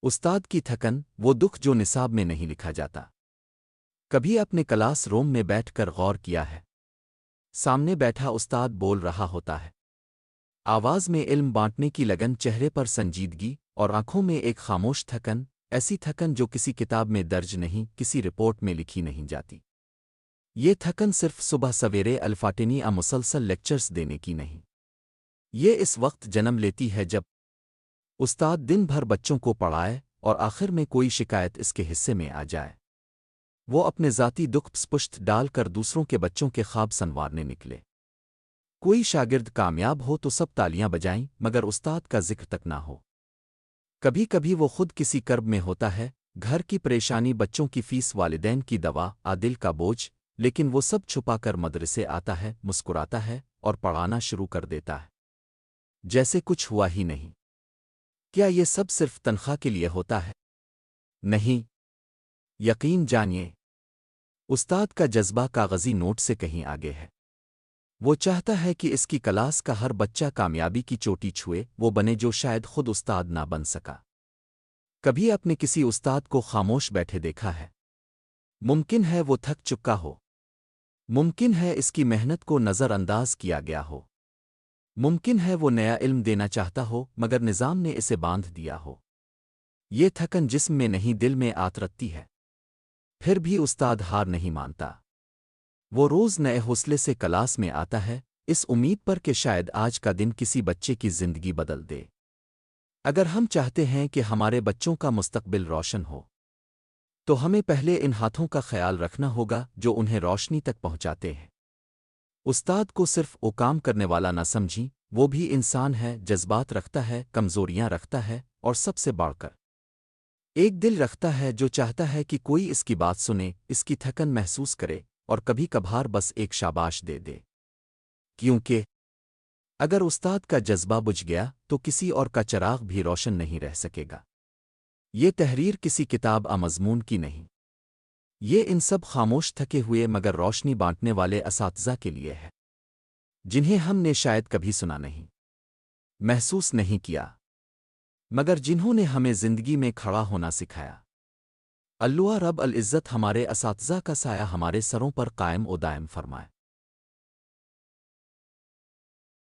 استاد کی تھکن وہ دکھ جو نصاب میں نہیں لکھا جاتا۔ کبھی اپنے کلاس روم میں بیٹھ کر غور کیا ہے؟ سامنے بیٹھا استاد بول رہا ہوتا ہے، آواز میں علم بانٹنے کی لگن، چہرے پر سنجیدگی اور آنکھوں میں ایک خاموش تھکن، ایسی تھکن جو کسی کتاب میں درج نہیں، کسی رپورٹ میں لکھی نہیں جاتی۔ یہ تھکن صرف صبح سویرے الفاٹنی مسلسل لیکچرز دینے کی نہیں، یہ اس وقت جنم لیتی ہے جب استاد دن بھر بچوں کو پڑھائے اور آخر میں کوئی شکایت اس کے حصے میں آ جائے۔ وہ اپنے ذاتی دکھ پشت ڈال کر دوسروں کے بچوں کے خواب سنوارنے نکلے۔ کوئی شاگرد کامیاب ہو تو سب تالیاں بجائیں، مگر استاد کا ذکر تک نہ ہو۔ کبھی کبھی وہ خود کسی کرب میں ہوتا ہے، گھر کی پریشانی، بچوں کی فیس، والدین کی دوا، دل کا بوجھ، لیکن وہ سب چھپا کر مدرسے آتا ہے، مسکراتا ہے اور پڑھانا شروع کر دیتا ہے جیسے کچھ ہوا ہی نہیں۔ کیا یہ سب صرف تنخواہ کے لیے ہوتا ہے؟ نہیں، یقین جانیے، استاد کا جذبہ کاغذی نوٹ سے کہیں آگے ہے۔ وہ چاہتا ہے کہ اس کی کلاس کا ہر بچہ کامیابی کی چوٹی چھوئے، وہ بنے جو شاید خود استاد نہ بن سکا۔ کبھی اپنے کسی استاد کو خاموش بیٹھے دیکھا ہے؟ ممکن ہے وہ تھک چکا ہو، ممکن ہے اس کی محنت کو نظر انداز کیا گیا ہو، ممکن ہے وہ نیا علم دینا چاہتا ہو مگر نظام نے اسے باندھ دیا ہو۔ یہ تھکن جسم میں نہیں، دل میں آترتی ہے۔ پھر بھی استاد ہار نہیں مانتا۔ وہ روز نئے حوصلے سے کلاس میں آتا ہے، اس امید پر کہ شاید آج کا دن کسی بچے کی زندگی بدل دے۔ اگر ہم چاہتے ہیں کہ ہمارے بچوں کا مستقبل روشن ہو، تو ہمیں پہلے ان ہاتھوں کا خیال رکھنا ہوگا جو انہیں روشنی تک پہنچاتے ہیں۔ استاد کو صرف وہ کام کرنے والا نہ سمجھیں، وہ بھی انسان ہے، جذبات رکھتا ہے، کمزوریاں رکھتا ہے، اور سب سے بڑھ کر ایک دل رکھتا ہے جو چاہتا ہے کہ کوئی اس کی بات سنے، اس کی تھکن محسوس کرے اور کبھی کبھار بس ایک شاباش دے دے۔ کیونکہ اگر استاد کا جذبہ بجھ گیا تو کسی اور کا چراغ بھی روشن نہیں رہ سکے گا۔ یہ تحریر کسی کتاب مضمون کی نہیں، یہ ان سب خاموش تھکے ہوئے مگر روشنی بانٹنے والے اساتذہ کے لیے ہے، جنہیں ہم نے شاید کبھی سنا نہیں، محسوس نہیں کیا، مگر جنہوں نے ہمیں زندگی میں کھڑا ہونا سکھایا۔ اللہ رب العزت ہمارے اساتذہ کا سایہ ہمارے سروں پر قائم و دائم فرمائے۔